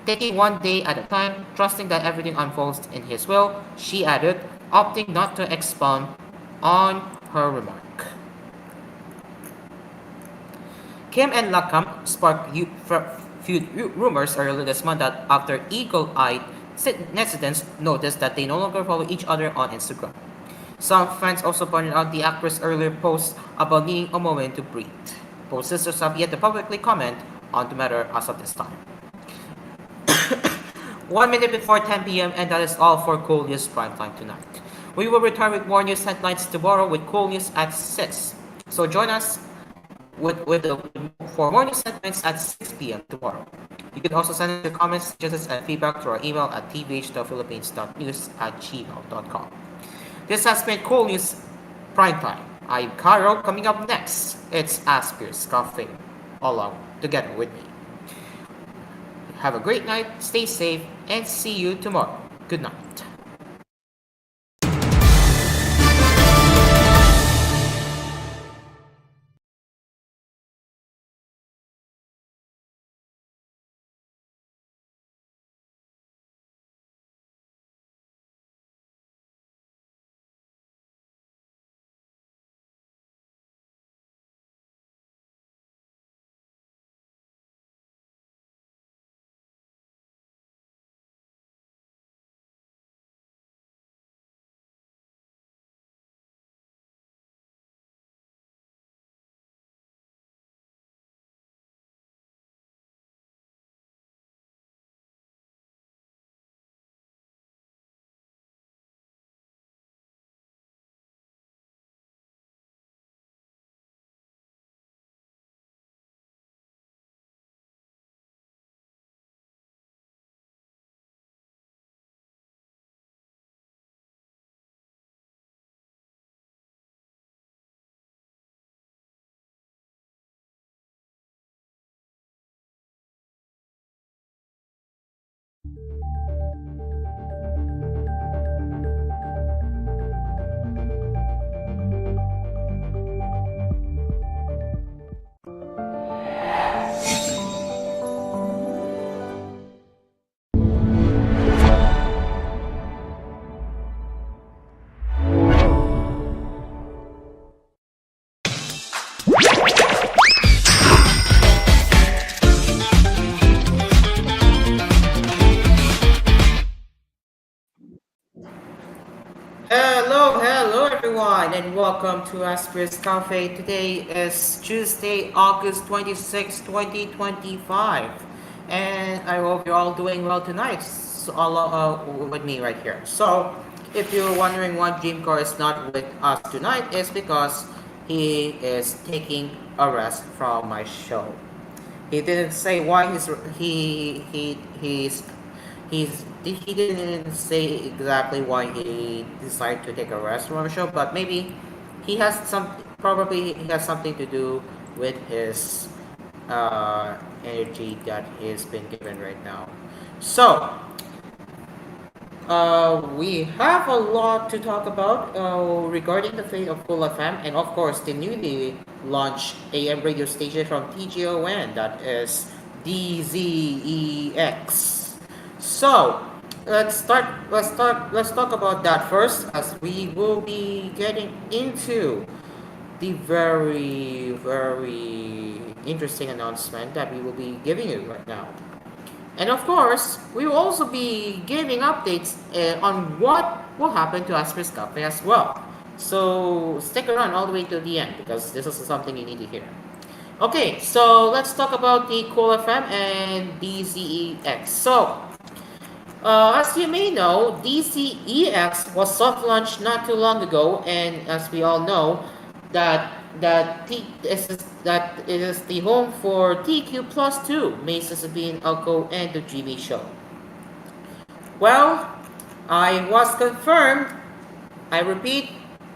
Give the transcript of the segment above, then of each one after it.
taking one day at a time, trusting that everything unfolds in his will, she added, opting not to expound on her remark. Kim and Lakam sparked feud rumors earlier this month that after eagle-eyed netizens noticed that they no longer follow each other on Instagram. Some fans also pointed out the actress' earlier post about needing a moment to breathe. Both sisters have yet to publicly comment on the matter as of this time. 1 minute before 10 p.m. and that is all for Cool News Primetime tonight. We will return with more news headlines tomorrow with Cool News at 6. So join us for more news headlines at 6 p.m. tomorrow. You can also send us your comments, suggestions, and feedback to our email at tvh.philippines.news@gmail.com. This has been Cool News Primetime. I'm Caro. Coming up next, it's Asphere's Cafe, along together with me. Have a great night, stay safe, and see you tomorrow. Good night. Hello everyone, and welcome to Asphere's Cafe. Today is Tuesday, August 26, 2025, and I hope you're all doing well tonight, with me right here. So, if you're wondering why Jim Carr is not with us tonight, it's because he is taking a rest from my show. He didn't say why he didn't say exactly why he decided to take a rest from the show, but maybe he has something to do with his energy that he's been given right now. So we have a lot to talk about regarding the fate of Cool FM and of course the newly launched AM radio station from TGON, that is DZEX. So let's talk about that first, as we will be getting into the very interesting announcement that we will be giving you right now. And of course, we will also be giving updates on what will happen to Asphere's Cafe as well. So stick around all the way to the end because this is something you need to hear. Okay, so let's talk about the Cool FM and DZEX. So, as you may know, DZEX was soft launched not too long ago, and as we all know, that it is the home for TQ Plus 2, Macy's Sabine Alco, and the GB Show. Well, I was confirmed. I repeat,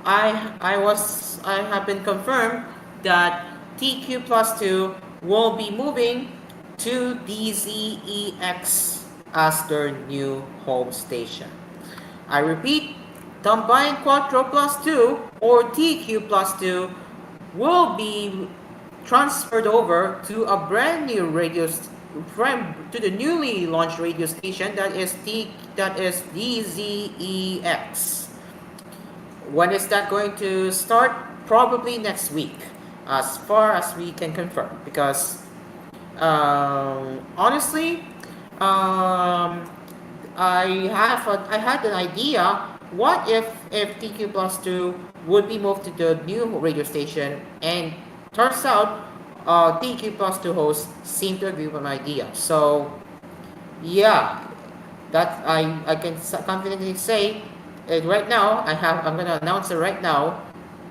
I have been confirmed that TQ Plus 2 will be moving to DZEX as their new home station. I repeat, Combined Quattro Plus 2 or TQ Plus 2 will be transferred over to a brand new radio to the newly launched radio station that is DZEX. When is that going to start? Probably next week, as far as we can confirm. Because honestly, um, I had an idea. What if TQ Plus Two would be moved to the new radio station, and turns out TQ Plus Two hosts seem to agree with my idea. So yeah, that I can confidently say it right now. I'm gonna announce it right now.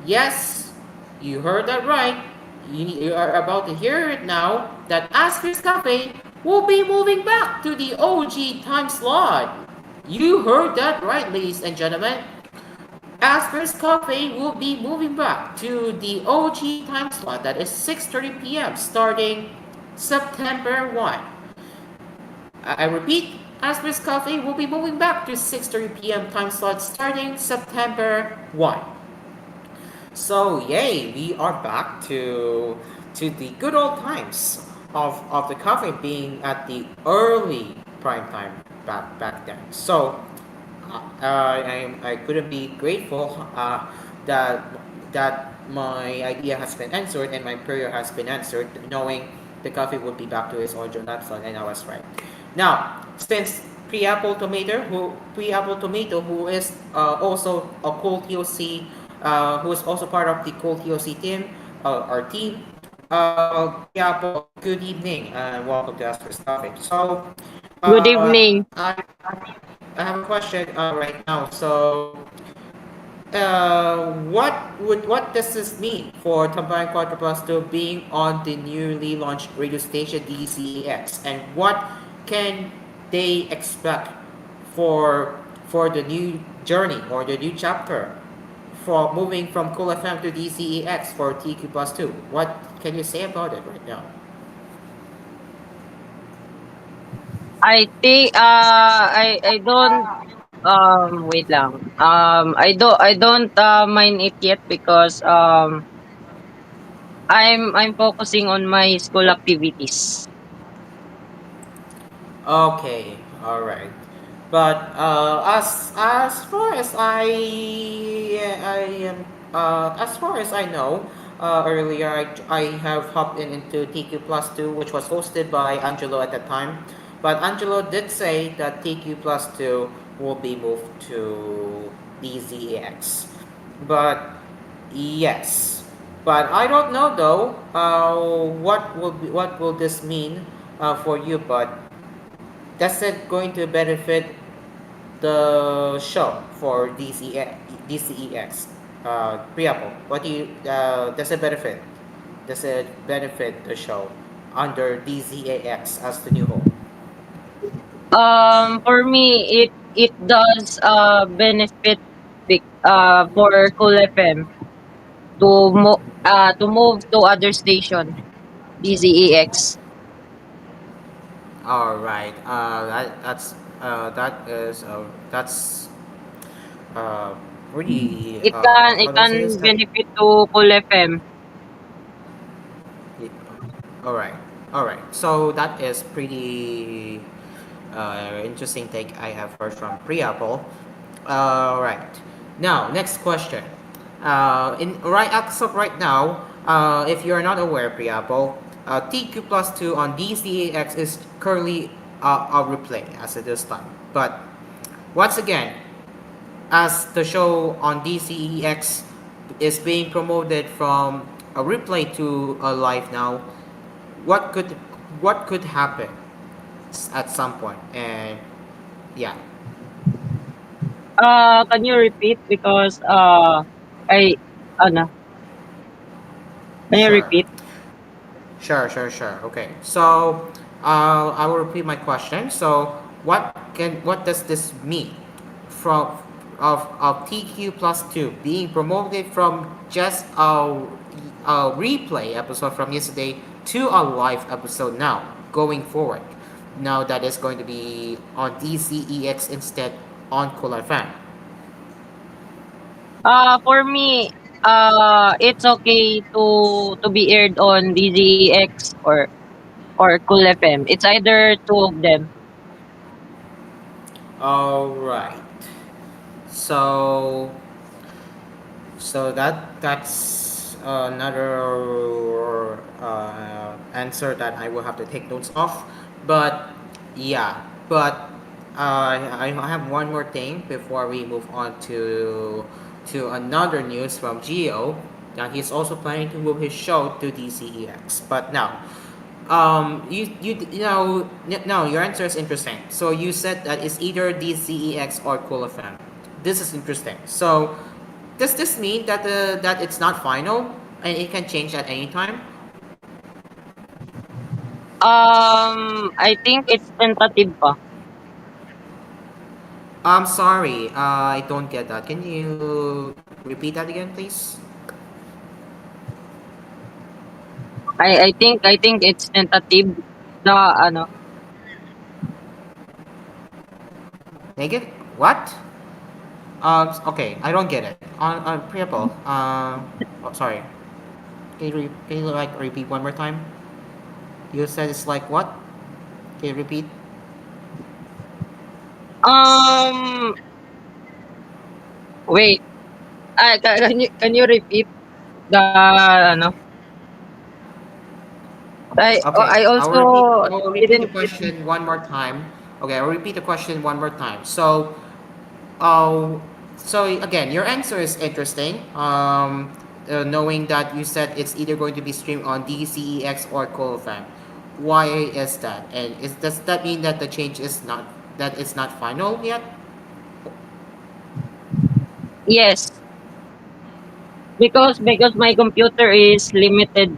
Yes, you heard that right. You are about to hear it now that Asphere's Cafe will be moving back to the OG time slot. You heard that right, ladies and gentlemen. Asphere's Cafe will be moving back to the OG time slot, that is 6:30 p.m. starting September 1. I repeat, Aspers Cafe will be moving back to 6:30 p.m. time slot starting September 1. So yay, we are back to the good old times of the cafe being at the early prime time back then. So I couldn't be grateful that that my idea has been answered and my prayer has been answered, knowing the coffee would be back to its original napkin, and I was right. Now, since Pre-Apple Tomato, who is also a cool TOC, who is also part of the cool TOC team, our team. Pre-Apple, good evening and welcome to Ask for Stuffing. So, Good uh, evening. I, I have a question right now. So, what does this mean for Tambayan Quadruple being on the newly launched radio station DCEX, and what can they expect for the new journey or the new chapter for moving from Cool FM to DCEX for TQ Plus 2? What can you say about it right now? I think I don't wait lang. I don't mind it yet because I'm focusing on my school activities. Okay, all right. But as far as I am as far as I know, earlier I have hopped into TQ Plus Two, which was hosted by Angelo at the time. But Angelo did say that TQ Plus Two will be moved to DZX. But yes, but I don't know though. What will this mean for you? But that's it going to benefit the show for DCEX pre-Apple. What do you does it benefit? Does it benefit the show under DCAX as the new home? For me it does benefit for Cool FM to move to other station DZEX. All right. That's uh, really It what was this? can benefit to Cool FM. All right. All right. So that is pretty interesting take I have heard from Pre-Apple. All right. Now, next question. In right as of right now, if you are not aware, Pre-Apple, TQ Plus 2 on DCAX is currently a replay as it is time. But once again, as the show on DCEX is being promoted from a replay to a live now, what could what could happen at some point? And yeah, Can you repeat because I ano, can you sure. repeat? Sure. Okay. So, I will repeat my question. So, what does this mean from of TQ plus two being promoted from just a replay episode from yesterday to a live episode now going forward? Now that is going to be on DCEX instead on Cool FM. For me, it's okay to be aired on DZX or or Cool FM. It's either two of them. All right. So that's another answer that I will have to take notes of. But yeah, but I have one more thing before we move on to another news from Geo that he's also planning to move his show to DCEX. But now, no, your answer is interesting. So you said that it's either DCEX or Cool FM. This is interesting. So does this mean that that it's not final and it can change at any time? I think it's tentative pa. I'm sorry, I don't get that. Can you repeat that again, please? I think it's tentative. The ano, Negative? What? Okay, I don't get it. On Priapol, oh, sorry. Can you like repeat one more time? You said it's like what? Can you repeat? um wait. Can you repeat the ano? Okay, I I will repeat. also I will repeat the didn't get. question one more time. Okay, I will repeat the question one more time. Uh, so again, your answer is interesting. Knowing that you said it's either going to be streamed on DCEX or CoFam. Why is that? And does that mean that the change is not that it's not final yet? Yes, because my computer is limited.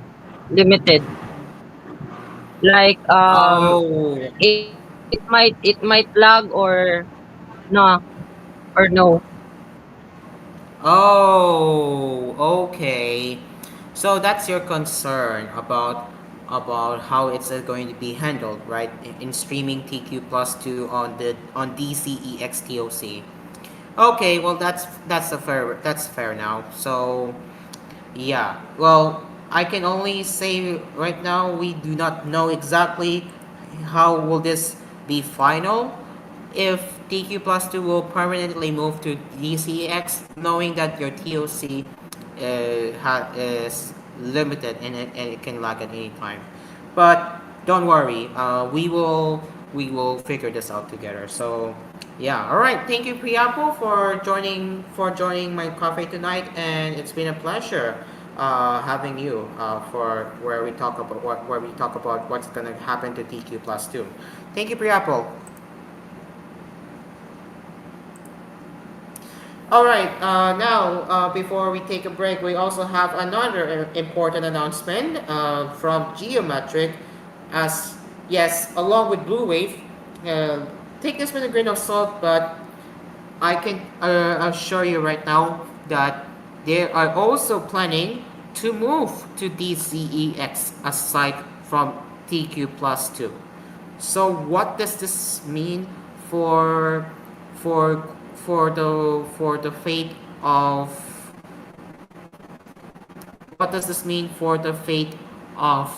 Like Oh, it might lag or no or no. oh, okay. So that's your concern about how it's going to be handled, right? In streaming TQ Plus 2 on the on DCEXTOC. Okay, well that's fair now. So yeah, well I can only say right now we do not know exactly how will this be final. If TQ Plus 2 will permanently move to DCX, knowing that your TOC is limited and it can lag at any time. But don't worry, we will figure this out together. So yeah, all right. Thank you, Priyapo, for joining my cafe tonight, and it's been a pleasure having you for where we talk about what's gonna happen to TQ Plus 2. Thank you, Priyapo. All right. Now, before we take a break, we also have another important announcement from Geometric. As yes, along with Blue Wave, uh, take this with a grain of salt, but I can assure you right now that they are also planning to move to DCEX aside from TQ Plus 2. So what does this mean for for for the fate of what does this mean for the fate of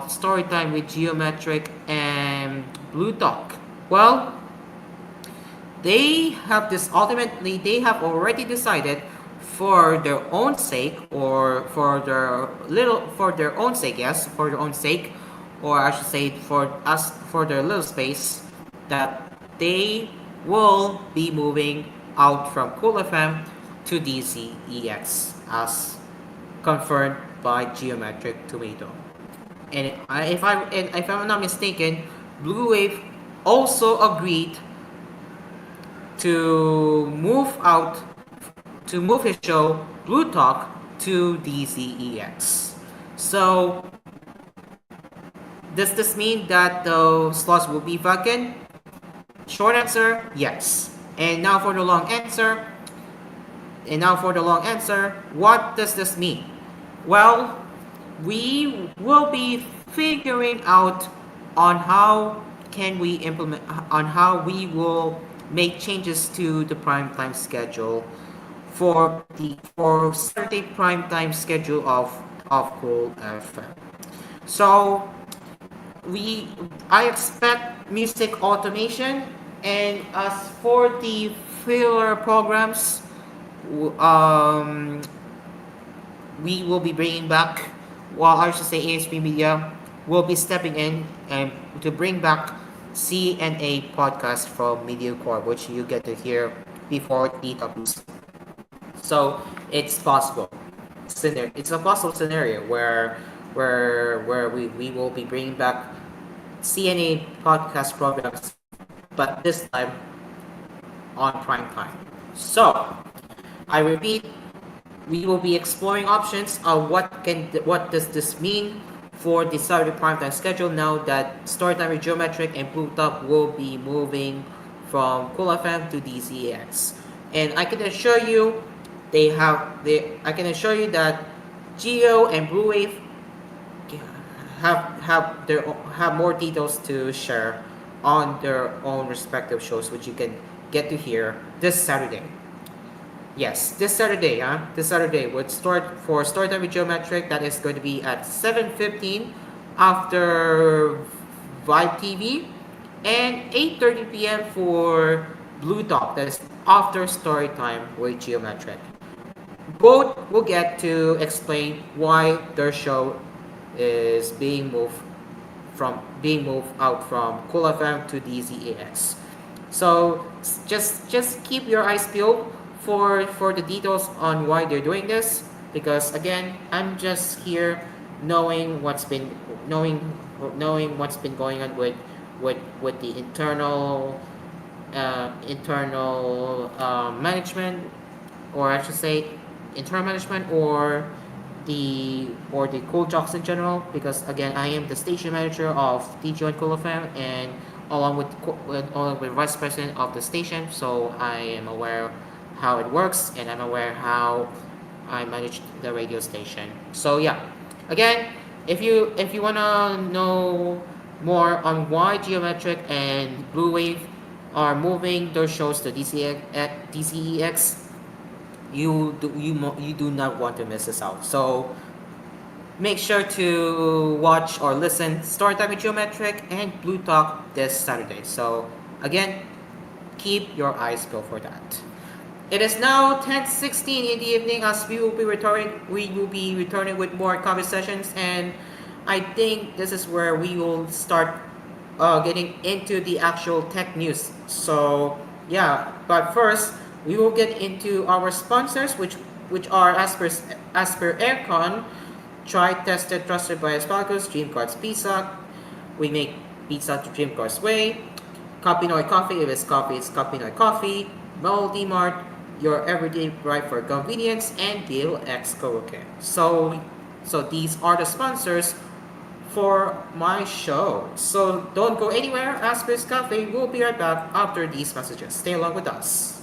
Storytime with Geometric and Blue Talk? Well, they have already decided for their own sake or for their own sake, yes, for their own sake, or I should say for their little space, that they will be moving out from Cool FM to DCEX as confirmed by Geometric Tomato. And if I'm not mistaken, Blue Wave also agreed to move his show Blue Talk to DCEX. So does this mean that the slots will be vacant? Short answer, yes. And now for the long answer, what does this mean? Well, we will be figuring out on how can we implement on how we will make changes to the prime time schedule for Saturday prime time schedule of Cool FM. So we I expect music automation, and as for the filler programs, we will be bringing back, well, I should say ASP Media will be stepping in and to bring back CNA podcast from MediaCorp, which you get to hear before TWC. So it's possible. It's a possible scenario where we will be bringing back CNA podcast programs, but this time on prime time. So I repeat, we will be exploring options of what does this mean for the Saturday primetime schedule now that Storytime with Geometric and Blue Top will be moving from Cool FM to DZX. And I can assure you I can assure you that Geo and Blue Wave have more details to share on their own respective shows, which you can get to hear this Saturday. Yes, this Saturday, This Saturday would start for Storytime with Geometric. That is going to be at 7:15 after Vibe TV, and 8:30 p.m. for Blue Talk. That is after Storytime with Geometric. Both will get to explain why their show is being moved out from Cool FM to DZAX. So just keep your eyes peeled for the details on why they're doing this, because again, I'm just here knowing what's been going on with the internal management, or I should say internal management, or the Cool Jocks in general, because again, I am the station manager of TGO and Cool FM, and along with vice president of the station, so I am aware how it works, and I'm aware how I manage the radio station. So yeah, again, if you wanna know more on why Geometric and Blue Wave are moving their shows to DCEX, you do not want to miss this out. So make sure to watch or listen Storytime with Geometric and Blue Talk this Saturday. So again, keep your eyes peeled for that. It is now 10:16 in the evening as we will be returning with more coffee sessions, and I think this is where we will start getting into the actual tech news. So yeah, but first we will get into our sponsors, which are Asphere Aircon, tried, tested, trusted by Asparagus, Dream Cards Pizza. We make pizza to Dream Cards way. Kapinoy Coffee, if it's coffee, it's Kapinoy Coffee. Melody Mart, your everyday right for convenience, and Deal X Karaoke. So these are the sponsors for my show. So don't go anywhere. Aspher's Cafe will be right back after these messages. Stay along with us.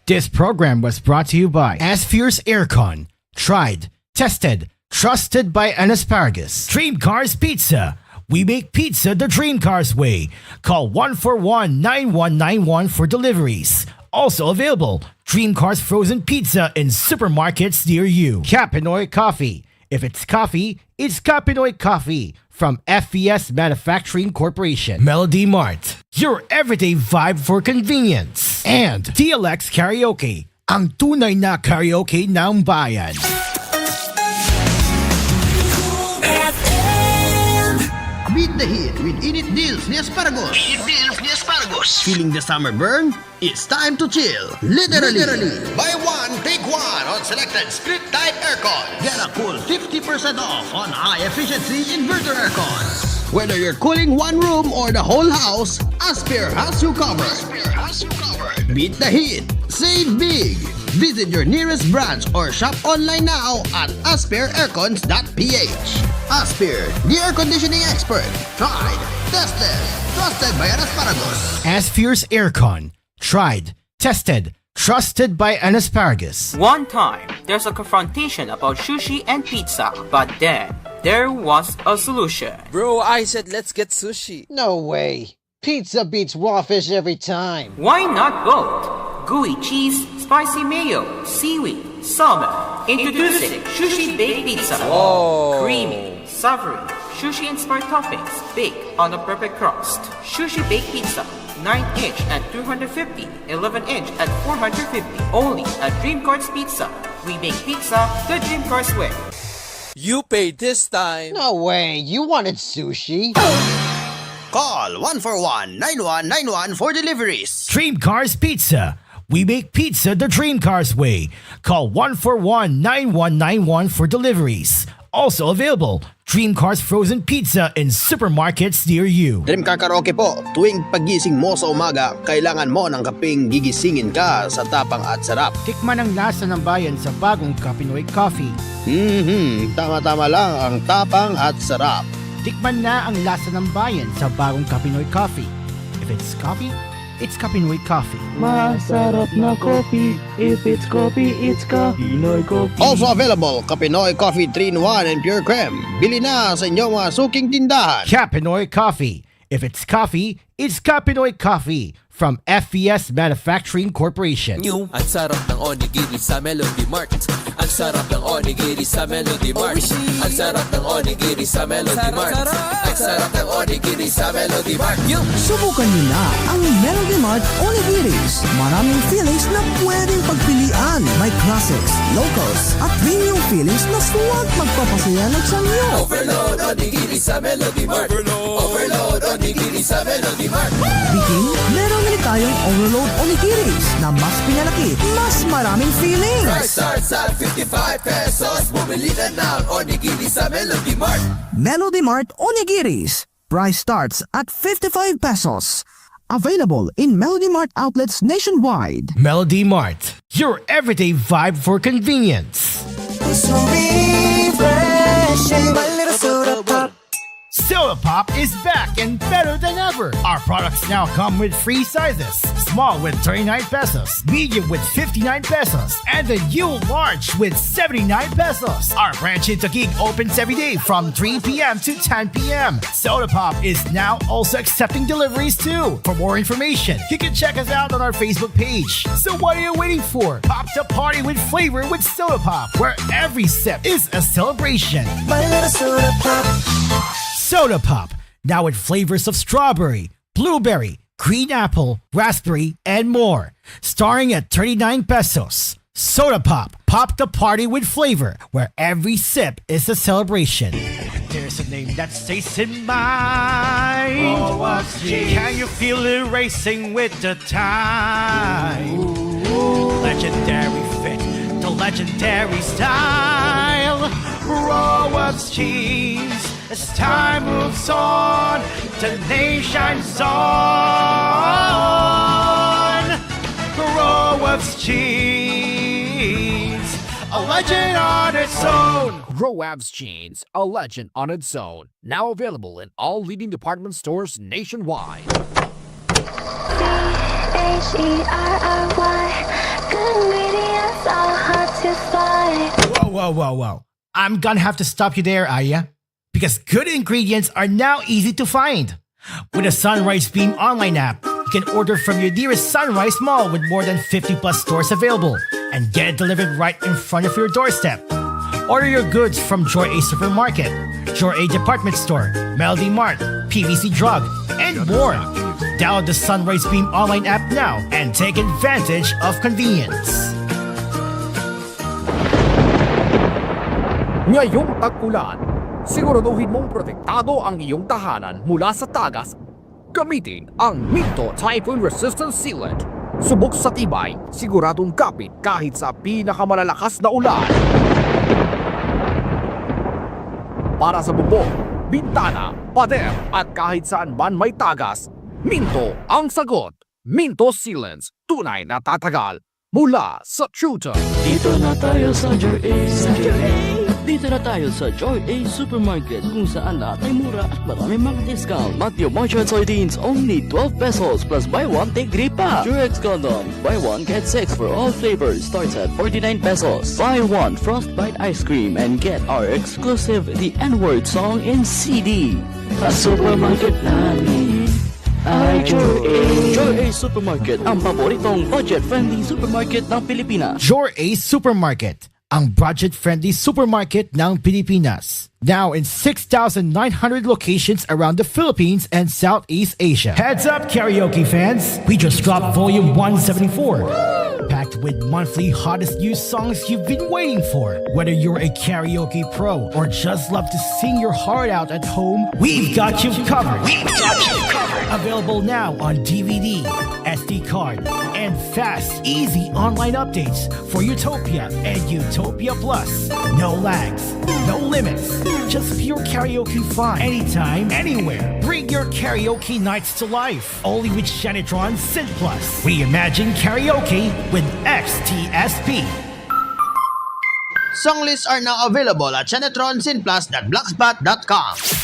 This program was brought to you by Asphere's Aircon. Tried, tested, trusted by an Asparagus. Dream Cars Pizza. We make pizza the Dream Cars way. Call 141-9191 for deliveries. Also available, Dream Cars Frozen Pizza in supermarkets near you. Kapinoy Coffee. If it's coffee, it's Kapinoy Coffee from FES Manufacturing Corporation. Melody Mart. Your everyday vibe for convenience. And DLX Karaoke. Ang tunay na karaoke ng bayan. Beat the heat with Init Deals ni Asparagus. Feeling the summer burn? It's time to chill. Literally. Buy one, take one on selected split type aircon. Get a cool 50% off on high efficiency inverter aircons. Whether you're cooling one room or the whole house, Asphere has you covered. Beat the heat. Save big. Visit your nearest branch or shop online now at asphereaircons.ph. Asphere, the air conditioning expert. Tried, tested, trusted by an Asparagus. Asphere's Aircon. Tried, tested, trusted by an Asparagus. One time, there's a confrontation about sushi and pizza, but then there was a solution. Bro, I said let's get sushi. No way. Pizza beats raw fish every time. Why not both? Gooey cheese, spicy mayo, seaweed, Salmon. Introducing Sushi Baked Pizza. Whoa. Creamy, savory, sushi-inspired toppings baked on a perfect crust. Sushi Baked Pizza. 9-inch at 250, 11-inch at 450. Only at Dream Cards Pizza. We make pizza the Dream Cards way. You paid this time. No way, you wanted sushi. Call 141-9191 for deliveries. Dream Cars Pizza. We make pizza the Dream Cars way. Call 141-9191 for deliveries. Also available, Dream Cars Frozen Pizza in supermarkets near you. Dream Car Karaoke po, tuwing pagising mo sa umaga, kailangan mo ng kapeng gigisingin ka sa tapang at sarap. Tikman ang lasa ng bayan sa bagong Kapinoy Coffee. Tama-tama lang ang tapang at sarap. Tikman na ang lasa ng bayan sa bagong Kapinoy Coffee. If it's coffee, it's Kapinoy Coffee. Masarap na coffee. If it's coffee, it's Kapinoy Coffee. Also available, Kapinoy Coffee 3-in-1 and Pure Creme. Bili na sa inyong mga suking tindahan. Kapinoy Coffee. If it's coffee, it's Kapinoy Coffee from FES Manufacturing Corporation. New. Ang sarap ng onigiri sa Melody Mart. Ang sarap ng onigiri sa Melody Mart. Ang sarap ng onigiri sa Melody Mart. Ang sarap ng onigiri sa Melody Mart. Subukan niyo na ang Melody Mart Onigiris. Maraming fillings na pwedeng pagpilian. May classics, locals, at premium fillings na suwag magpapasaya ng sanyo. Overload onigiri sa Melody Mart. Overload onigiri sa Melody Mart. Begin, meron ulit tayong Overload Onigiris na mas pinalaki, mas maraming fillings. Price starts at 55 pesos. Bumili na ng onigiri sa Melody Mart. Melody Mart Onigiris. Price starts at 55 pesos. Available in Melody Mart outlets nationwide. Melody Mart, your everyday vibe for convenience. Soda Pop is back and better than ever. Our products now come with free sizes. Small with 39 pesos, medium with 59 pesos, and the new large with 79 pesos. Our branch in Taguig opens every day from 3 p.m. to 10 p.m. Soda Pop is now also accepting deliveries too. For more information, you can check us out on our Facebook page. So what are you waiting for? Pop the party with flavor with Soda Pop, where every sip is a celebration. My little soda pop. Soda Pop, now with flavors of strawberry, blueberry, green apple, raspberry, and more. Starting at 39 pesos. Soda Pop, pop the party with flavor, where every sip is a celebration. There's a name that stays in mind. Oh, what's this? Can you feel it racing with the time? Legendary fit, the legendary style. Raw cheese. As time moves on, the nation's on. Roab's cheese, a legend on its own. Roab's Jeans, a legend on its own. Now available in all leading department stores nationwide. CHERRY, good ingredients are hard to find. Whoa. I'm gonna have to stop you there, Aya. Because good ingredients are now easy to find. With a Sunrise Beam online app, you can order from your nearest Sunrise Mall with more than 50 plus stores available and get it delivered right in front of your doorstep. Order your goods from Joy A Supermarket, Joy A Department Store, Melody Mart, PVC Drug, and more. Download the Sunrise Beam online app now and take advantage of convenience. Ngayong tag-ulan, siguraduhin mong protektado ang iyong tahanan mula sa tagas. Gamitin ang Minto Typhoon Resistant Sealant. Subok sa tibay, siguradong kapit kahit sa pinakamalalakas na ulan. Para sa bubong, bintana, pader at kahit saan man may tagas, Minto ang sagot. Minto Sealants, tunay na tatagal mula sa Truton. Dito na tayo sa Joy A. Dito na tayo sa Joy A Supermarket kung saan lahat ay mura at marami mga discount. Matthew Marchard Soybeans only 12 pesos plus buy one take 3 pa. Durex condoms buy one get 6 for all flavors starts at 49 pesos. Buy one Frostbite ice cream and get our exclusive The N-Word song in CD. Sa supermarket namin, Ay, Joy A Supermarket, ang paboritong budget-friendly supermarket ng Pilipinas. Your Ace Supermarket, ang budget-friendly supermarket ng Pilipinas. Now in 6,900 locations around the Philippines and Southeast Asia. Heads up, karaoke fans! We just dropped volume 174. Packed with monthly hottest new songs you've been waiting for. Whether you're a karaoke pro or just love to sing your heart out at home, we've got you covered. Available now on DVD, SD card, and fast, easy online updates for Utopia and Utopia Plus. No lags, no limits, just pure karaoke fun. Anytime, anywhere. Bring your karaoke nights to life. Only with Shanitron Synth Plus. Reimagine karaoke with XTSP. Song lists are now available at shanetronsinplus.blogspot.com.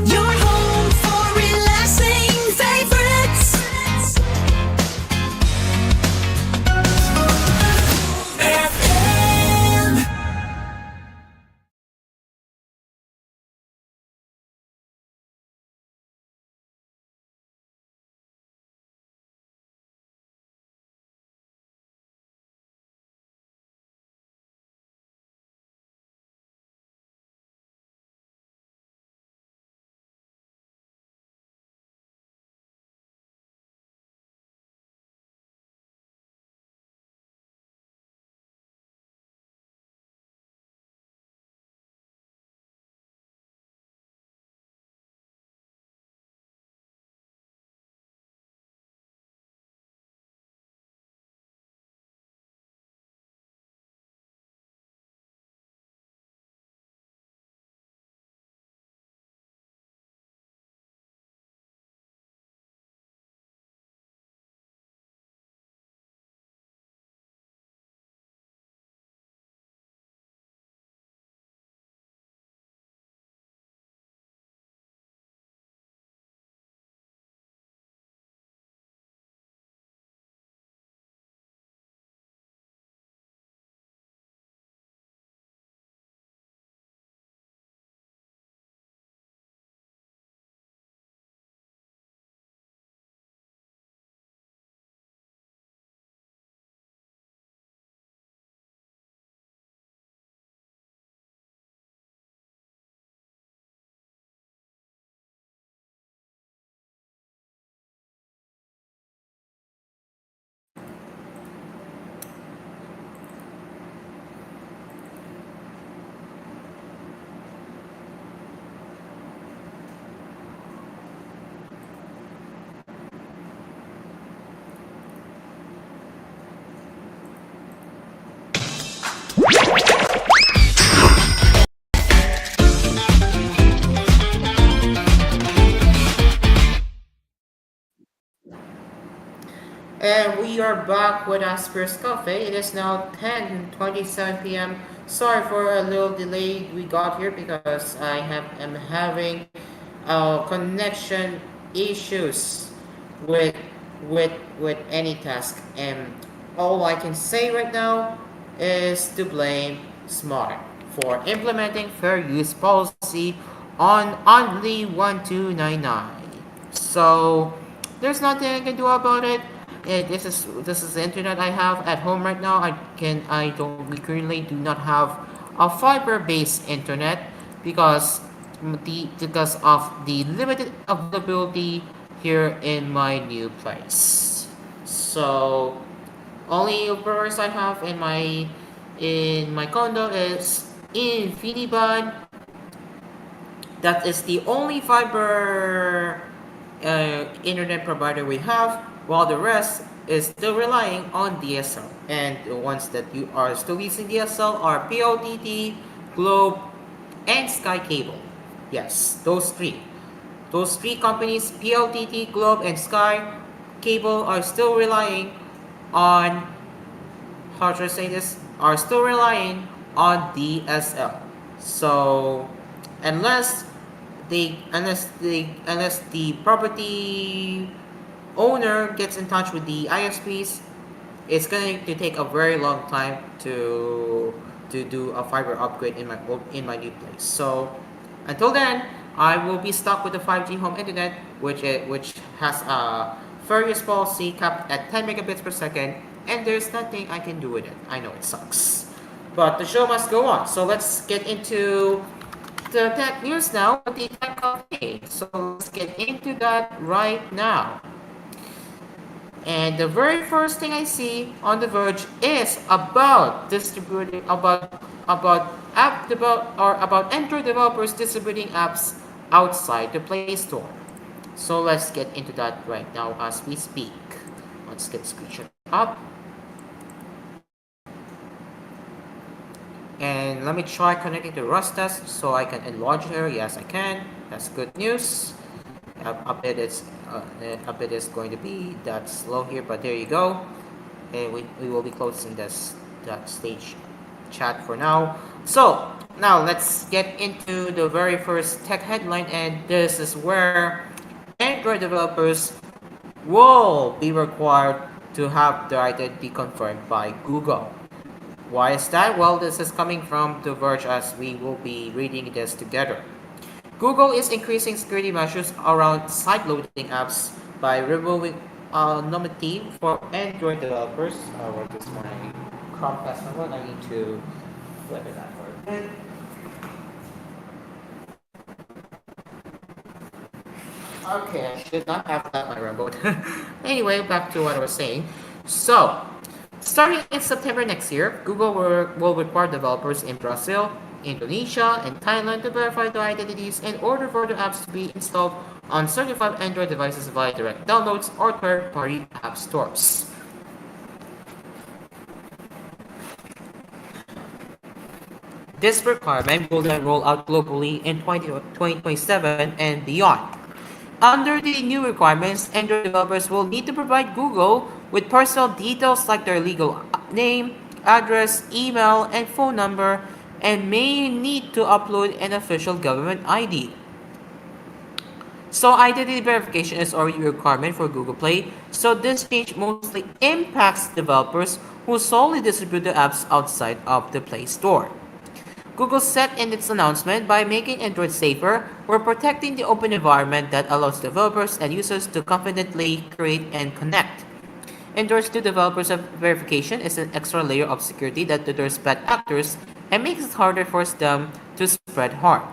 Your home for relaxing favorites. FM. And we are back with Asphere's Cafe. It is now 10:27 p.m. Sorry for a little delay we got here because am having connection issues with with any task, and all I can say right now is to blame Smart for implementing fair use policy on only 1299. So there's nothing I can do about it. This is the internet I have at home right now. We currently do not have a fiber-based internet because of the limited availability here in my new place. So only operators I have in my condo is InfiniBand. That is the only fiber internet provider we have, while the rest is still relying on DSL. And the ones that you are still using DSL are PLDT, Globe, and Sky Cable. Yes, those three. Those three companies, PLDT, Globe, and Sky Cable, are still relying on, how should I say this? Are still relying on DSL. So unless the property owner gets in touch with the ISPs, it's going to take a very long time to do a fiber upgrade in my new place. So until then, I will be stuck with the 5G home internet, which has a fair use policy capped at 10 megabits per second, and there's nothing I can do with it. I know it sucks, but the show must go on. So let's get into the tech news now with the tech cafe. So let's get into that right now. And the very first thing I see on The Verge is about distributing about app develop or about Android developers distributing apps outside the Play Store. So let's get into that right now as we speak. Let's get screenshot up. And let me try connecting to Rust test so I can enlarge here. Yes, I can. That's good news. A bit is going to be that slow here, but there you go. And we will be closing that stage chat for now. So now let's get into the very first tech headline, and this is where Android developers will be required to have their identity confirmed by Google. Why is that? Well, this is coming from The Verge as we will be reading this together. Google is increasing security measures around side-loading apps by removing anonymity for Android developers. Where is my Chromecast number? I need to flip it out for a bit. Okay, I should not have that my remote. Anyway, back to what I was saying. So, starting in September next year, Google will require developers in Brazil, Indonesia, and Thailand to verify their identities in order for the apps to be installed on certified Android devices via direct downloads or third-party app stores. This requirement will then roll out globally in 2027 and beyond. Under the new requirements, Android developers will need to provide Google with personal details like their legal name, address, email, and phone number, and may need to upload an official government ID. So identity verification is already a requirement for Google Play, so this change mostly impacts developers who solely distribute the apps outside of the Play Store. Google said in its announcement by making Android safer, we're protecting the open environment that allows developers and users to confidently create and connect. Android's two developers of verification is an extra layer of security that deters bad actors and makes it harder for them to spread harm.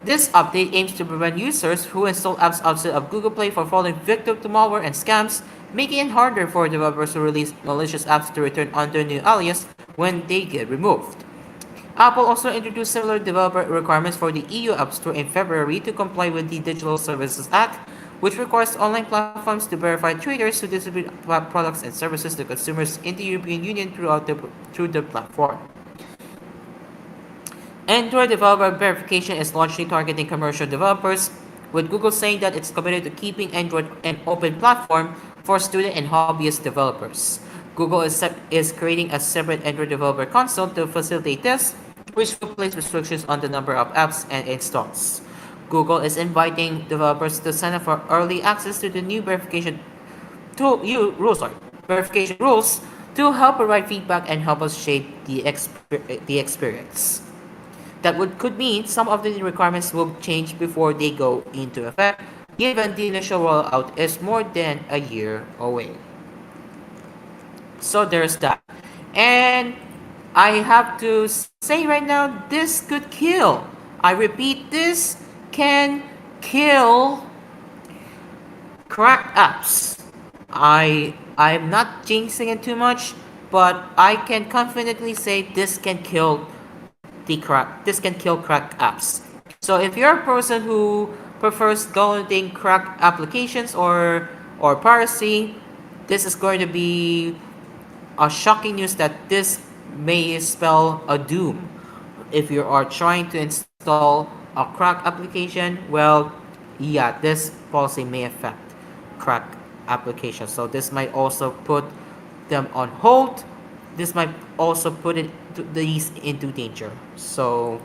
This update aims to prevent users who install apps outside of Google Play from falling victim to malware and scams, making it harder for developers who release malicious apps to return under new alias when they get removed. Apple also introduced similar developer requirements for the EU App Store in February to comply with the Digital Services Act, which requires online platforms to verify traders who distribute products and services to consumers in the European Union through the platform. Android developer verification is largely targeting commercial developers, with Google saying that it's committed to keeping Android an open platform for student and hobbyist developers. Google is creating a separate Android developer console to facilitate this, which will place restrictions on the number of apps and installs. Google is inviting developers to sign up for early access to the new verification rules to help provide feedback and help us shape the experience. That could mean some of the requirements will change before they go into effect, given the initial rollout is more than a year away. So there's that. And I have to say right now, this could kill. I repeat, this can kill cracked apps. I'm not jinxing it too much, but I can confidently say this can kill cracked apps. So if you're a person who prefers downloading cracked applications or piracy, this is going to be a shocking news that this may spell a doom. If you are trying to install a cracked application, well, yeah, this policy may affect cracked applications. So this might also put them on hold. This might also put these into danger. So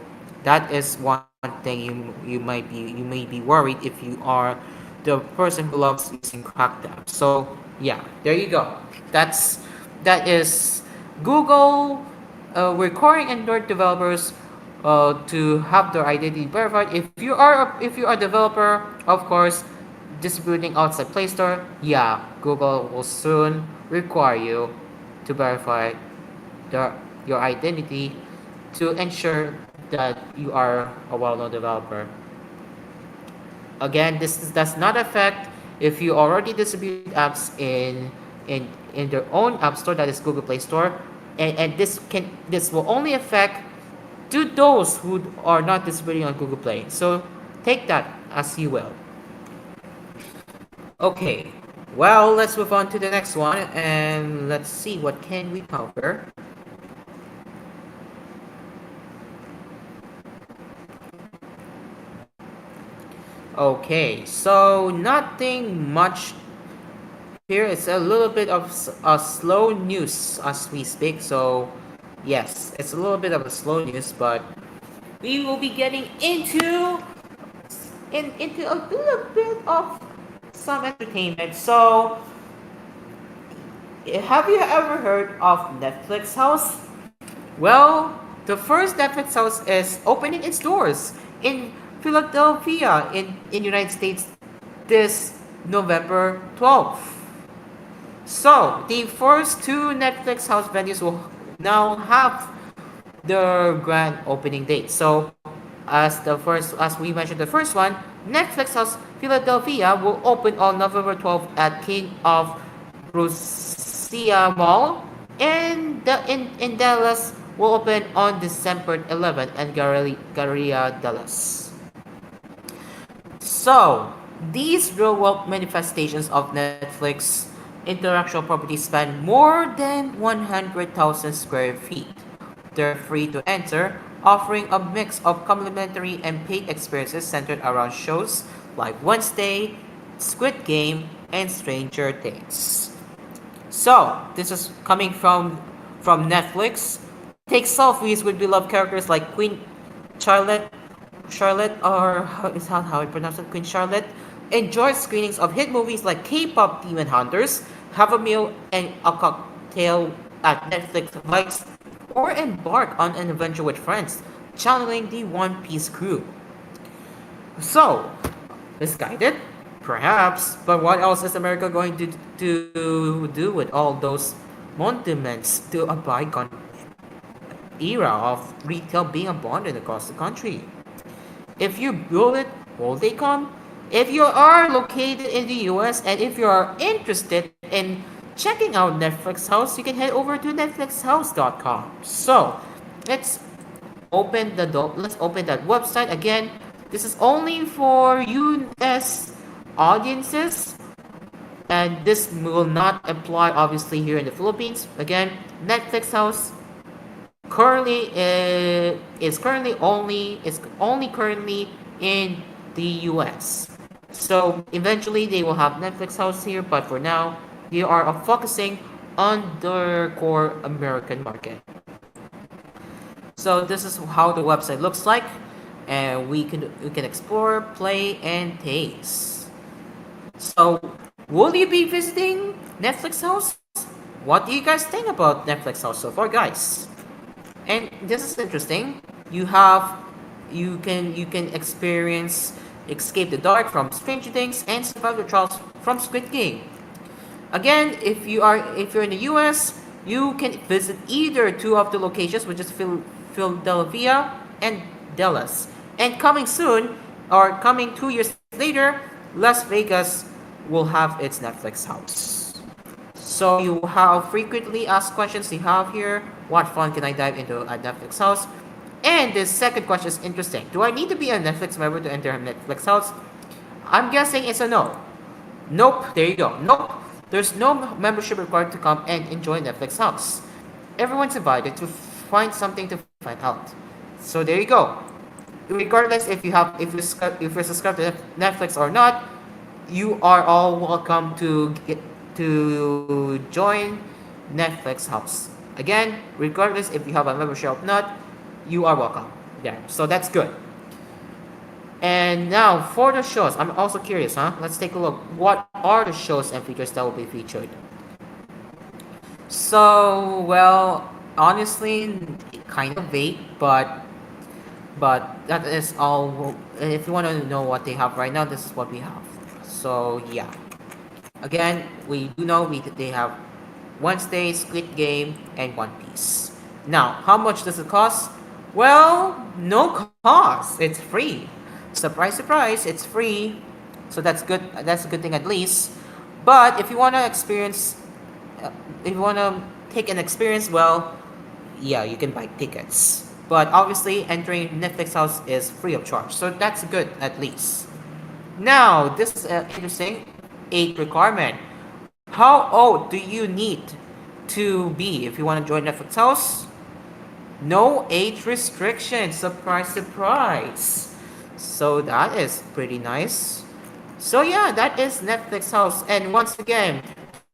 that is one thing you may be worried if you are the person who loves using cracked apps. So yeah, there you go. That's that is Google requiring Android developers to have their identity verified. If you are a developer, of course, distributing outside Play Store, yeah, Google will soon require you to verify the, your identity to ensure that you are a well-known developer. Again, does not affect if you already distribute apps in their own app store, that is Google Play Store, and this will only affect to those who are not distributing on Google Play. So take that as you will. Okay, well, let's move on to the next one and let's see what can we cover. Okay, so nothing much here. It's a little bit of a slow news as we speak. So yes, it's a little bit of a slow news, but we will be getting into a little bit of some entertainment. So have you ever heard of Netflix House? Well, the first Netflix House is opening its doors in Philadelphia in United States this November 12th. So, the first two Netflix House venues will now have their grand opening date. So, as we mentioned, the first one, Netflix House Philadelphia will open on November 12th at King of Prussia Mall, and in Dallas will open on December 11th at Galleria Dallas. So, these real-world manifestations of Netflix intellectual property span more than 100,000 square feet. They're free to enter, offering a mix of complimentary and paid experiences centered around shows like Wednesday, Squid Game, and Stranger Things. So, this is coming from Netflix. Take selfies with beloved characters like Queen Charlotte, or how I pronounce it, Queen Charlotte. Enjoy screenings of hit movies like K-pop Demon Hunters. Have a meal and a cocktail at Netflix Vibes, or embark on an adventure with friends, channeling the One Piece crew. So, misguided? Perhaps, but what else is America going to do with all those monuments to a bygone era of retail being abandoned across the country? If you build it, will they come? If you are located in the US and if you are interested in checking out Netflix House, you can head over to netflixhouse.com. So, let's open that website again. This is only for US audiences, and this will not apply obviously here in the Philippines. Again, Netflix House currently is only currently in the US. So eventually they will have Netflix House here, but for now they are focusing on their core American market. So this is how the website looks like, and we can explore, play, and taste. So will you be visiting Netflix House? What do you guys think about Netflix House so far, guys? And this is interesting. You can experience Escape the Dark from Stranger Things and survive the trials from Squid Game. Again, if you're in the US, you can visit either two of the locations, which is Philadelphia and Dallas. And coming soon, or coming 2 years later, Las Vegas will have its Netflix House. So you have frequently asked questions you have here. What fun can I dive into a Netflix House? And the second question is interesting. Do I need to be a Netflix member to enter a Netflix House? I'm guessing it's a no. Nope, there you go. Nope. There's no membership required to come and enjoy Netflix House. Everyone's invited to find something to find out. So there you go. Regardless if you're subscribed to Netflix or not, you are all welcome to join Netflix House. Again, regardless if you have a membership or not, you are welcome. Yeah, so that's good. And now for the shows, I'm also curious, Let's take a look. What are the shows and features that will be featured? So, well, honestly, kind of vague, but that is all. If you want to know what they have right now, this is what we have. So yeah, again, we do know they have Wednesday, Squid Game, and One Piece. Now, how much does it cost? Well, no cost. It's free. Surprise, surprise, it's free. So that's good. That's a good thing at least. But if you want to experience, if you want to take an experience, well, yeah, you can buy tickets. But obviously, entering Netflix House is free of charge. So that's good at least. Now, this is interesting. Age requirement. How old do you need to be if you want to join Netflix House? No age restriction. Surprise, surprise. So that is pretty nice. So yeah, that is Netflix House. And once again,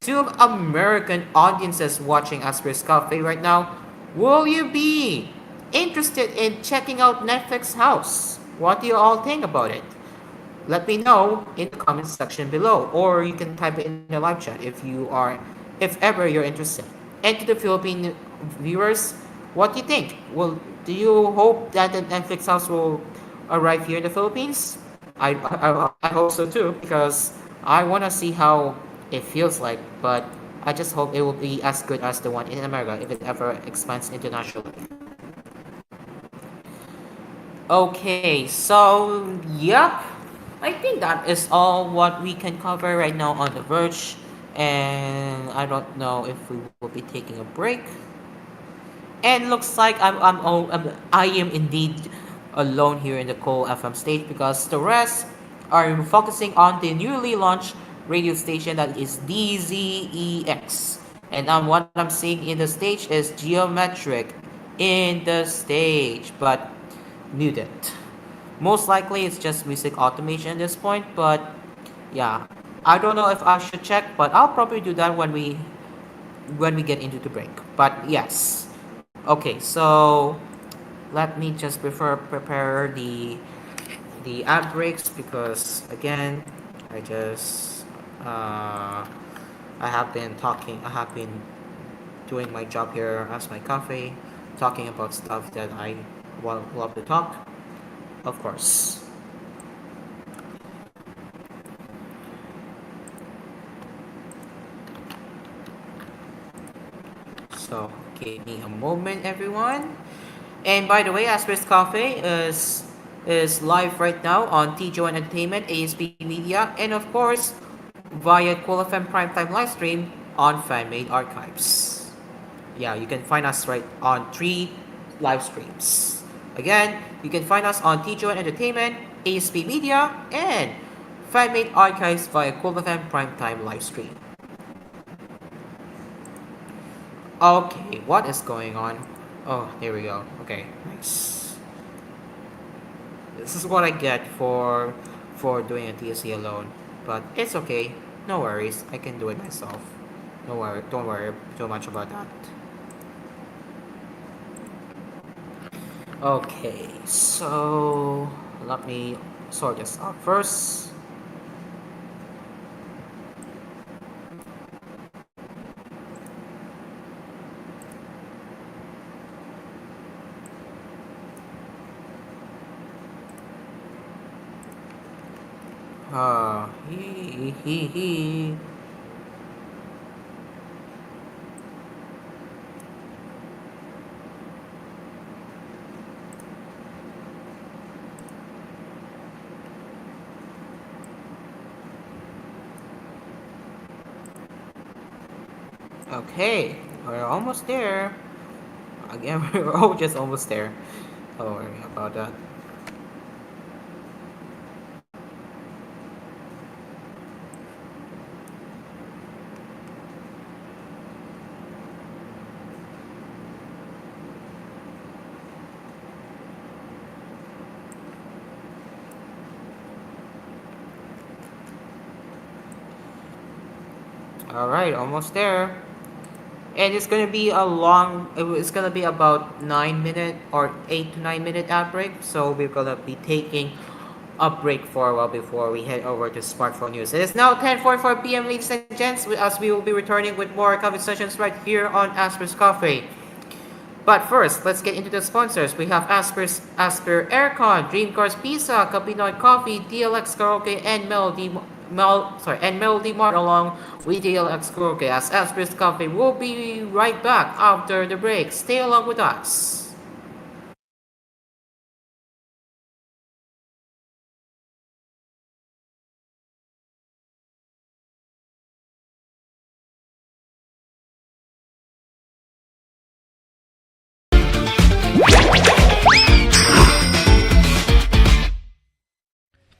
to American audiences watching Aspher's Cafe right now, will you be interested in checking out Netflix House? What do you all think about it? Let me know in the comment section below, or you can type it in the live chat if ever you're interested. And to the Philippine viewers, what do you think? Do you hope that the Netflix House will arrive here in the Philippines? I hope so too, because I want to see how it feels like, but I just hope it will be as good as the one in America if it ever expands internationally. Okay, so yep, I think that is all what we can cover right now on The Verge, and I don't know if we will be taking a break. And looks like I am indeed alone here in the Cole FM stage because the rest are focusing on the newly launched radio station that is DZEX. And what I'm seeing in the stage is geometric in the stage, but muted. Most likely it's just music automation at this point, but yeah, I don't know if I should check, but I'll probably do that when we get into the break. But yes. Okay, so let me just prepare the ad breaks because again, I just I have been doing my job here as my cafe, talking about stuff that I love to talk, of course. So give me a moment, everyone. And by the way, Aspir's Cafe is live right now on TJ1 Entertainment, ASP Media, and of course via Cool FM Primetime Livestream on Fanmade Archives. Yeah, you can find us right on 3 live streams. Again, you can find us on TJ1 Entertainment, ASP Media, and Fanmade Archives via Cool FM Primetime Livestream. Okay, what is going on? Oh, there we go. Okay, nice. This is what I get for doing a TSC alone. But it's okay. No worries. I can do it myself. Don't worry too much about that. Okay, so let me sort this out first. He. Okay, we're almost there. Again, we're all just almost there. Don't worry about that. Alright, almost there. And it's gonna be it's gonna be about 9 minute or 8 to 9 minute ad break. So we're gonna be taking a break for a while before we head over to smartphone news. It is now 10:44 p.m. ladies and gents, as we will be returning with more coffee sessions right here on Asphere's Coffee. But first, let's get into the sponsors. We have Asphere Aircon, Dream Cars Pizza, Kapinoy Coffee, DLX Karaoke, and Melody Mart along with DLX Karaoke. As Asphere's Coffee will be right back after the break. Stay along with us.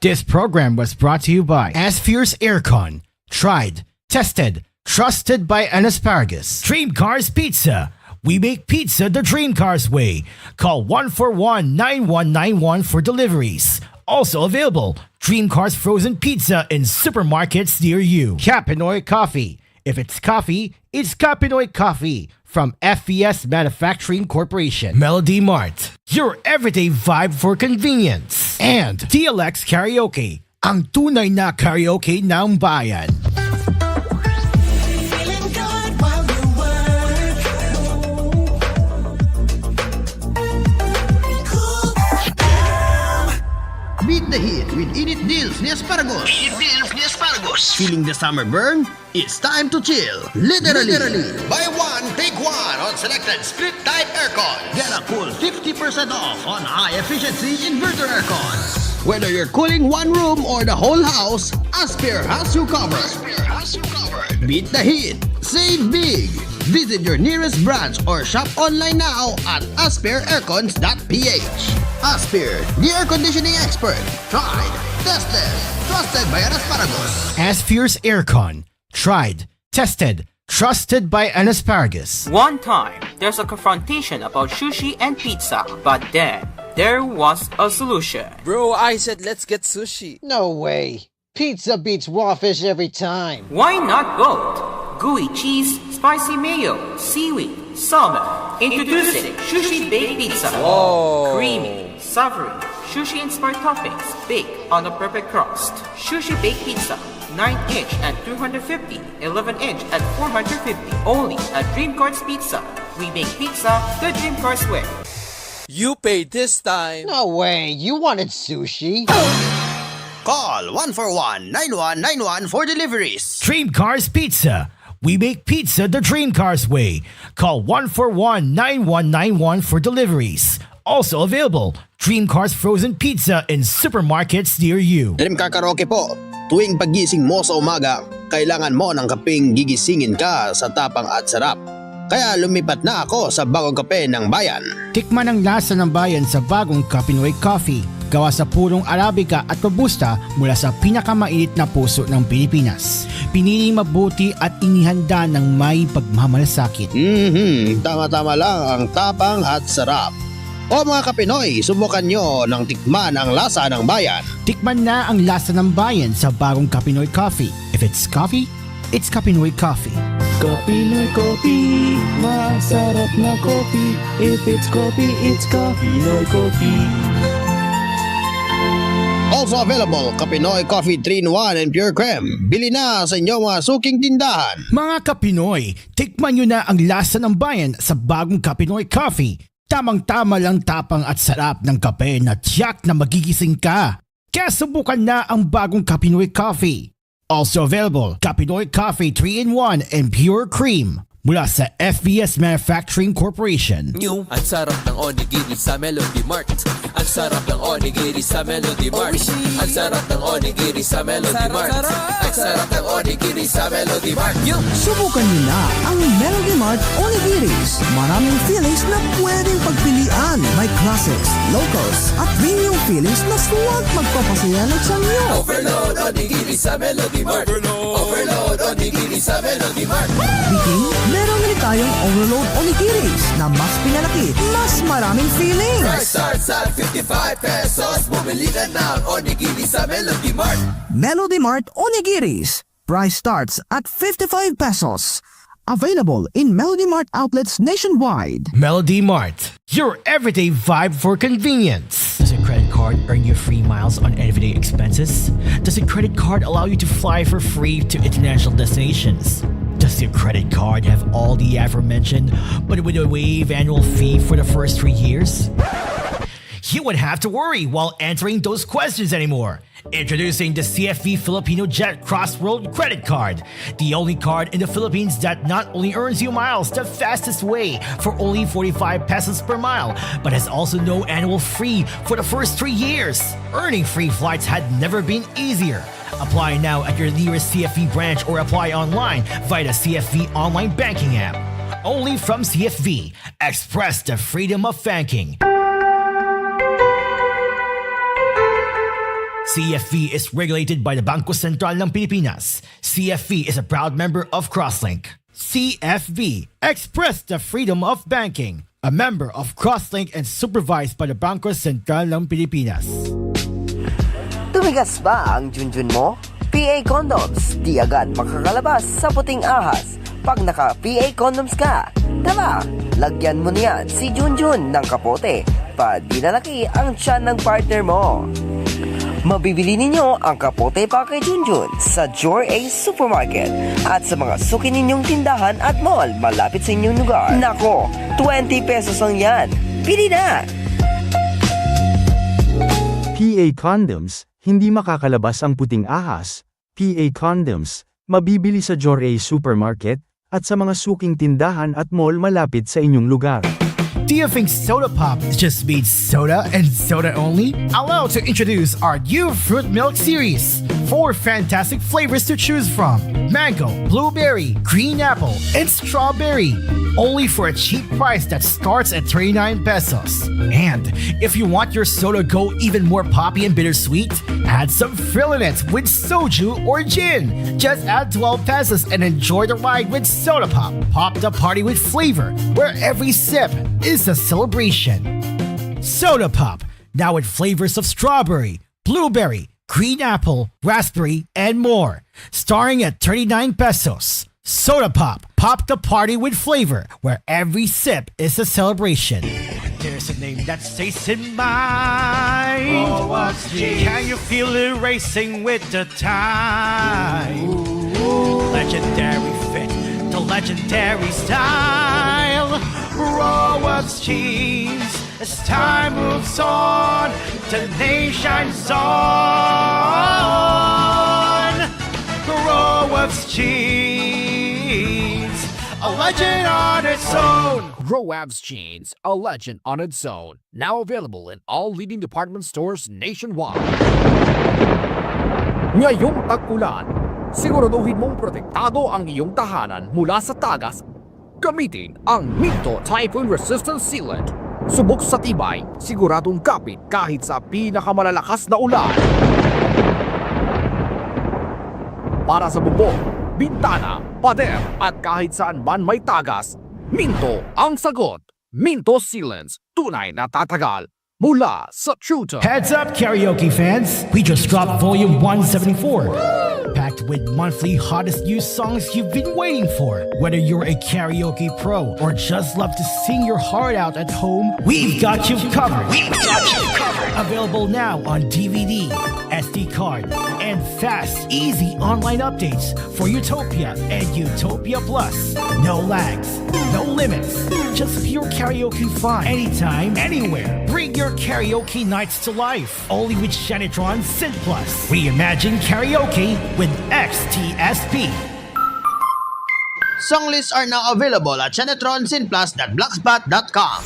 This program was brought to you by Asphere's Aircon. Tried, tested, trusted by an asparagus. Dream Cars Pizza. We make pizza the Dream Cars way. Call 141-9191 for deliveries. Also available, Dream Cars Frozen Pizza in supermarkets near you. Kapinoy Coffee. If it's coffee, it's Kapinoy Coffee. From FVS Manufacturing Corporation. Melody Mart. Your everyday vibe for convenience. And DLX Karaoke. Ang tunay na karaoke ng bayan. Feeling good while you work. Cool down. Beat the heat with Init Deals ni Asparagus. Init Deals ni Asparagus. Feeling the summer burn? It's time to chill. Literally. Buy one, take one on selected split type aircon. Get a cool 50% off on high efficiency inverter aircon. Whether you're cooling one room or the whole house, Asphere has you covered. Beat the heat. Save big. Visit your nearest branch or shop online now at asphereaircons.ph. Asphere, the air conditioning expert. Tried, tested, trusted by an asparagus. Asphere's Aircon. Tried, tested, trusted by an asparagus. One time, there's a confrontation about sushi and pizza, but then there was a solution. Bro, I said let's get sushi. No way. Pizza beats raw fish every time. Why not both? Gooey cheese, spicy mayo, seaweed, salmon. Introducing Sushi Baked Pizza. Whoa. Creamy, savory, sushi-inspired toppings baked on a perfect crust. Sushi Baked Pizza. 9-inch at 250, 11-inch at 450. Only at Dream Cars Pizza. We make pizza the Dream Cars way. You paid this time. No way. You wanted sushi? Call 141-9191 for deliveries. Dream Cars Pizza. We make pizza the Dream Cars way. Call 141-9191 for deliveries. Also available, Dream Cars Frozen Pizza in supermarkets near you. Dream Car Karaoke po. Tuwing pagising mo sa umaga, kailangan mo ng kapeng gigisingin ka sa tapang at sarap. Kaya lumipat na ako sa bagong kape ng bayan. Tikman ang lasa ng bayan sa bagong Kapinoy Coffee. Gawa sa purong Arabica at Robusta mula sa pinakamainit na puso ng Pilipinas. Piniling mabuti at inihanda ng may pagmamalasakit. Tama-tama lang ang tapang at sarap. O mga Kapinoy, subukan nyo ng tikman ang lasa ng bayan. Tikman na ang lasa ng bayan sa bagong Kapinoy Coffee. If it's coffee, it's Kapinoy Coffee. Kapinoy Coffee, masarap na coffee. If it's coffee, it's Kapinoy Coffee. Also available, Kapinoy Coffee 3-in-1 and Pure Creme. Bili na sa inyong mga suking tindahan. Mga Kapinoy, tikman nyo na ang lasa ng bayan sa bagong Kapinoy Coffee. Tamang-tama lang tapang at sarap ng kape na tiyak na magigising ka. Kaya subukan na ang bagong Kapinoy Coffee. Also available, Kapinoy Coffee 3-in-1 and Pure Cream mula sa FVS Manufacturing Corporation. New. Ang sarap ng onigiri sa Melody Mart. Ang sarap ng onigiri sa Melody Mart. Ang sarap ng onigiri sa Melody Mart. Ang sarap ng onigiri sa Melody Mart. Subukan niyo na ang Melody Mart Onigiris. Maraming feelings na pwedeng pagpilian. May classics, locals, at premium feelings na suwag magpapasaya ng sanyo. Overload onigiri sa Melody Mart. Overload onigiri sa Melody Mart. Biking, meron rin tayong overload onigiris na mas pinalaki, mas maraming feelings. Price starts at 55 pesos. Bumili ka ng onigiri sa Melody Mart. Melody Mart Onigiris. Price starts at 55 pesos. Available in Melody Mart outlets nationwide. Melody Mart, your everyday vibe for convenience. Does a credit card card earn you free miles on everyday expenses? Does your credit card allow you to fly for free to international destinations? Does your credit card have all the aforementioned, but with a waive annual fee for the first 3 years? You wouldn't have to worry while answering those questions anymore. Introducing the CFV Filipino Jet Cross World Credit Card, the only card in the Philippines that not only earns you miles the fastest way for only 45 pesos per mile, but has also no annual fee for the first 3 years. Earning free flights had never been easier. Apply now at your nearest CFV branch or apply online via the CFV online banking app. Only from CFV. Express the freedom of banking. CFV is regulated by the Bangko Sentral ng Pilipinas. CFV is a proud member of Crosslink. CFV. Express the freedom of banking. A member of Crosslink and supervised by the Bangko Sentral ng Pilipinas. Tumigas ba ang junjun mo? PA Condoms, di agad makakalabas sa puting ahas pag naka-PA Condoms ka. Tara, lagyan mo niyan si Junjun ng kapote pa di nalaki ang tiyan ng partner mo. Mabibili ninyo ang kapote pa kay Junjun sa Jor A Supermarket at sa mga suki ninyong tindahan at mall malapit sa inyong lugar. Nako, 20 pesos lang yan. Pili na! PA Condoms, hindi makakalabas ang puting ahas. PA Condoms, mabibili sa Jor A Supermarket at sa mga suking tindahan at mall malapit sa inyong lugar. Do you think soda pop just means soda and soda only? Allow to introduce our new fruit milk series. 4 fantastic flavors to choose from. Mango, blueberry, green apple, and strawberry. Only for a cheap price that starts at 39 pesos. And if you want your soda go even more poppy and bittersweet, add some frill in it with soju or gin. Just add 12 pesos and enjoy the ride with soda pop. Pop the party with flavor, where every sip is a celebration. Soda Pop, now with flavors of strawberry, blueberry, green apple, raspberry, and more. Starting at 39 pesos. Soda Pop, pop the party with flavor, where every sip is a celebration. There's a name that stays in mind. Oh, what's this? Can you feel it racing with the time? Legendary fit, the legendary style. Raw what's cheese as time moves on, the name shines on. Raw what's cheese, a legend on its own. Roab's Jeans, a legend on its own. Now available in all leading department stores nationwide. Ngayong tag-ulan, siguraduhin mong protektado ang iyong tahanan mula sa tagas. Gamitin ang Minto Typhoon Resistant Sealant. Subok sa tibay, siguradong kapit kahit sa pinakamalalakas na ulan. Para sa bubong, bintana, pader at kahit saan man may tagas, Minto ang sagot. Minto Sealants, tunay na tatagal mula sa Truto. Heads up, karaoke fans! We just dropped volume 174. Packed with monthly hottest new songs you've been waiting for. Whether you're a karaoke pro or just love to sing your heart out at home, we've got you covered. Available now on DVD, SD card, and fast, easy online updates for Utopia and Utopia Plus. No lags, no limits, just pure karaoke fun. Anytime, anywhere. Bring your karaoke nights to life. Only with Shanitron Synth Plus. Reimagine karaoke with XTSP. Song lists are now available at shanetronsinplus.blogspot.com.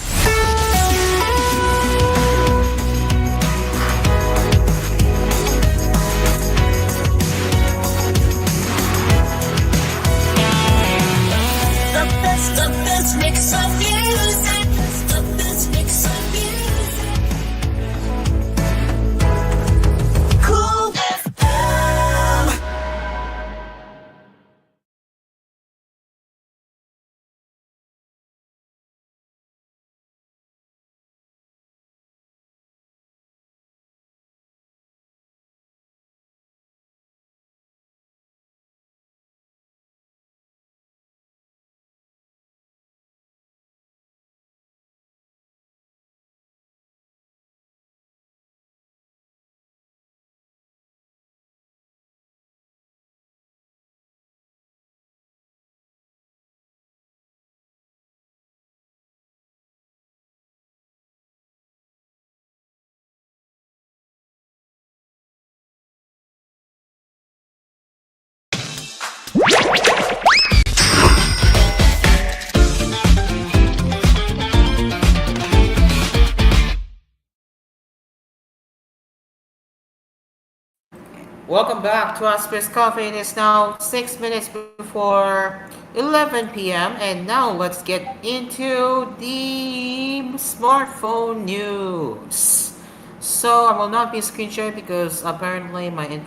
Welcome back to Asphere's Coffee. It is now 6 minutes before 11 p.m. And now let's get into the smartphone news. So I will not be screen sharing because apparently my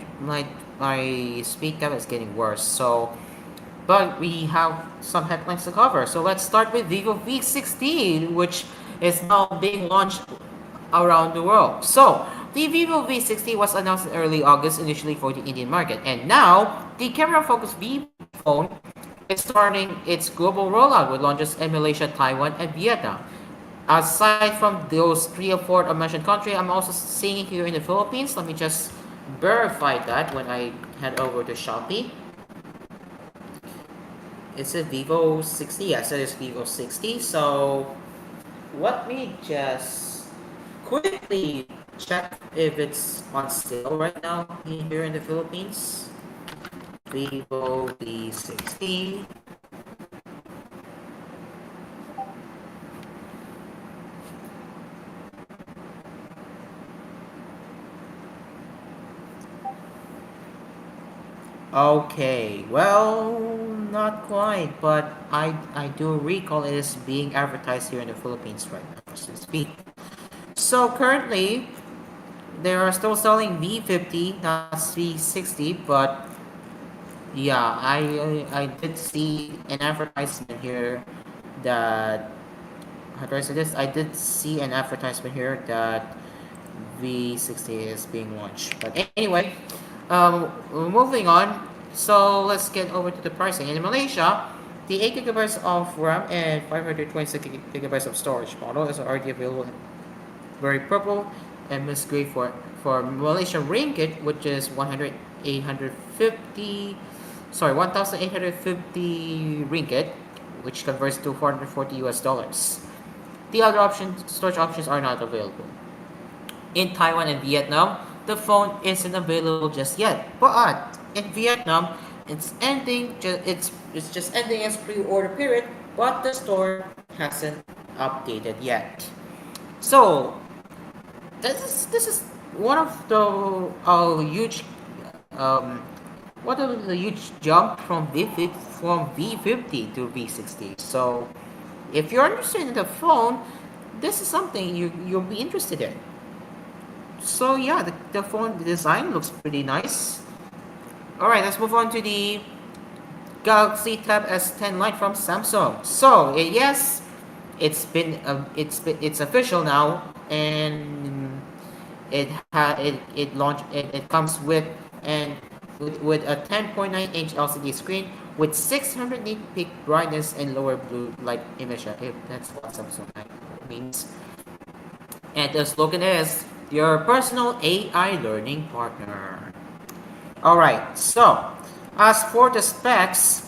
speed gap is getting worse. But we have some headlines to cover. So let's start with Vivo V60, which is now being launched around the world. So, the Vivo V60 was announced in early August initially for the Indian market, and now the camera-focused Vivo phone is starting its global rollout with launches in Malaysia, Taiwan, and Vietnam. Aside from those three or four I mentioned country, I'm also seeing it here in the Philippines. Let me just verify that when I head over to Shopee. Is it Vivo 60? Yes, it is Vivo 60. So let me just quickly check if it's on sale right now here in the Philippines. Vivo V60. Okay, well, not quite, but I do recall it is being advertised here in the Philippines right now as we speak. So currently, they are still selling V50, not V60, but yeah, I did see an advertisement here that how do I say this? I did see an advertisement here that V60 is being launched. But anyway, moving on. So let's get over to the pricing. In Malaysia, the 8 gigabytes of RAM and 526 gigabytes of storage model is already available in very purple and Miss Gray for Malaysian ringgit, which is 1,850 ringgit, which converts to 440 US dollars. The other storage options are not available. In Taiwan and Vietnam, the phone isn't available just yet. But in Vietnam, it's just ending its pre-order period, but the store hasn't updated yet. So this is one of the huge um, what of the huge jump from V50 to V60. So if you're interested in the phone, this is something you'll be interested in. So yeah, the phone design looks pretty nice. All right, let's move on to the Galaxy Tab S10 Lite from Samsung. So yes, it's official now, and it comes with and with a 10.9-inch LCD screen with 600 nit peak brightness and lower blue light emission. If that's what Samsung means. And the slogan is your personal AI learning partner. Alright, so as for the specs,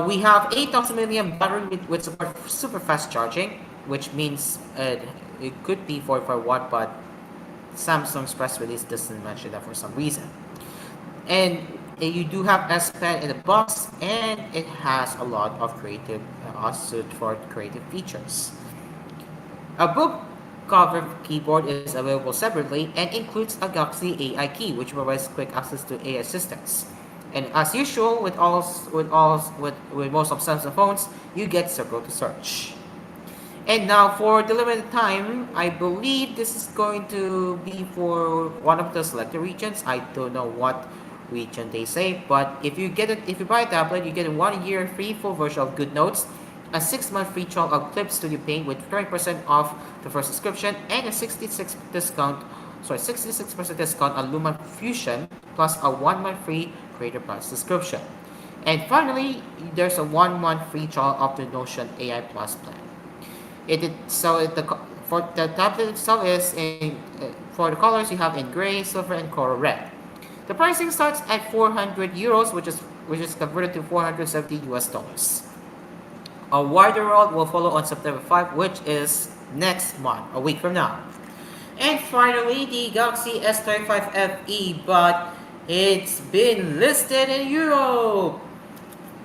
we have 8,000 milliamp battery with support for super fast charging, which means it could be 45 watt, but Samsung's press release doesn't mention that for some reason. And you do have S Pen in the box, and it has a lot of creative suit for creative features. A book cover keyboard is available separately and includes a Galaxy AI key, which provides quick access to AI assistants. And as usual with most of Samsung phones, you get Circle to search. And now for the limited time, I believe this is going to be for one of the selected regions. I don't know what region they say, but if you buy a tablet, you get a 1 year free full version of GoodNotes, a 6-month free trial of Clip Studio Paint with 20% off the first subscription, and a 66% discount on Luma Fusion, plus a 1-month free Creator Plus subscription. And finally, there's a 1-month free trial of the Notion AI Plus plan. For the tablet itself is in for the colors you have in gray, silver, and coral red. The pricing starts at 400 euros, which is converted to 470 US dollars. A wider rollout will follow on September 5, which is next month, a week from now. And finally, the Galaxy S35 FE, but it's been listed in Europe.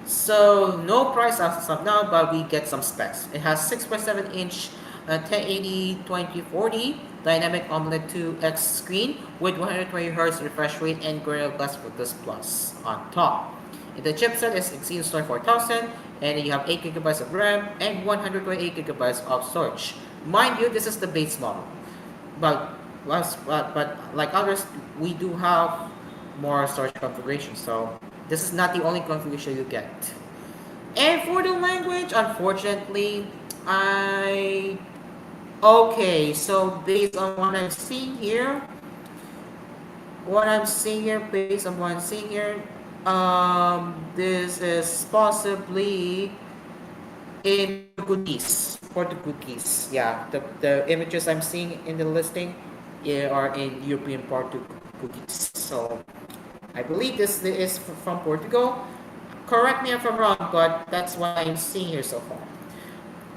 So no price as of now, but we get some specs. It has 6.7-inch 1080 2040 Dynamic AMOLED 2X screen with 120Hz refresh rate and Gorilla Glass Focus Plus on top. And the chipset is Exynos 4000, and you have 8GB of RAM and 128GB of storage. Mind you, this is the base model. But, but like others, we do have more storage configuration, so this is not the only configuration you get. And for the language, unfortunately, okay, so based on what I'm seeing here, this is possibly in Portuguese. Yeah, the images I'm seeing in the listing are in European Portuguese. So I believe this is from Portugal. Correct me if I'm wrong, but that's what I'm seeing here so far.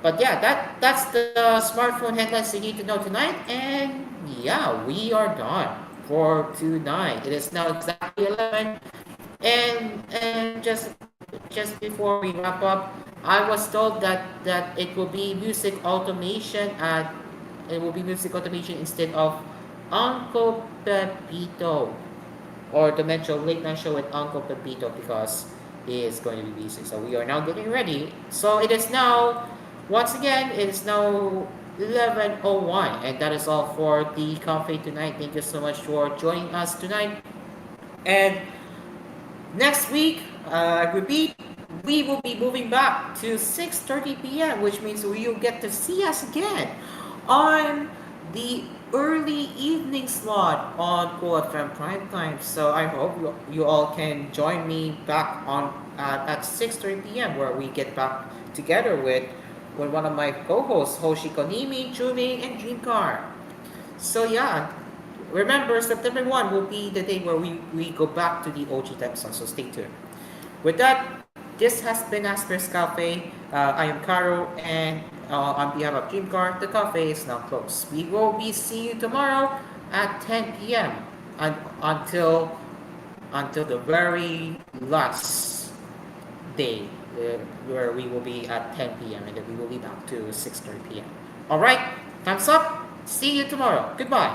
But yeah, that's the smartphone headlines you need to know tonight. And yeah, we are done for tonight. It is now exactly 11. And just before we wrap up, I was told that it will be music automation instead of Uncle Pepito, or the Metro Late Night Show with Uncle Pepito, because he is going to be busy. So we are now getting ready. So it is now, once again, it is now 11:01, and that is all for the cafe tonight. Thank you so much for joining us tonight. And next week, I repeat, we will be moving back to 6:30 p.m., which means you'll get to see us again on the early evening slot on Cool FM Prime Time. So I hope you all can join me back on at 6:30 p.m., where we get back together with one of my co-hosts, Hoshi Konimi, Chumi, and Dreamcar. So yeah, remember, September 1 will be the day where we go back to the OG time zone, so stay tuned. With that, this has been Asper's Cafe. I am Caro, and on behalf of Dreamcar, the cafe is now closed. We will be seeing you tomorrow at 10 p.m. and until the very last day, where we will be at 10 p.m. and then we will be back to 6:30 p.m. All right, thumbs up. See you tomorrow. Goodbye.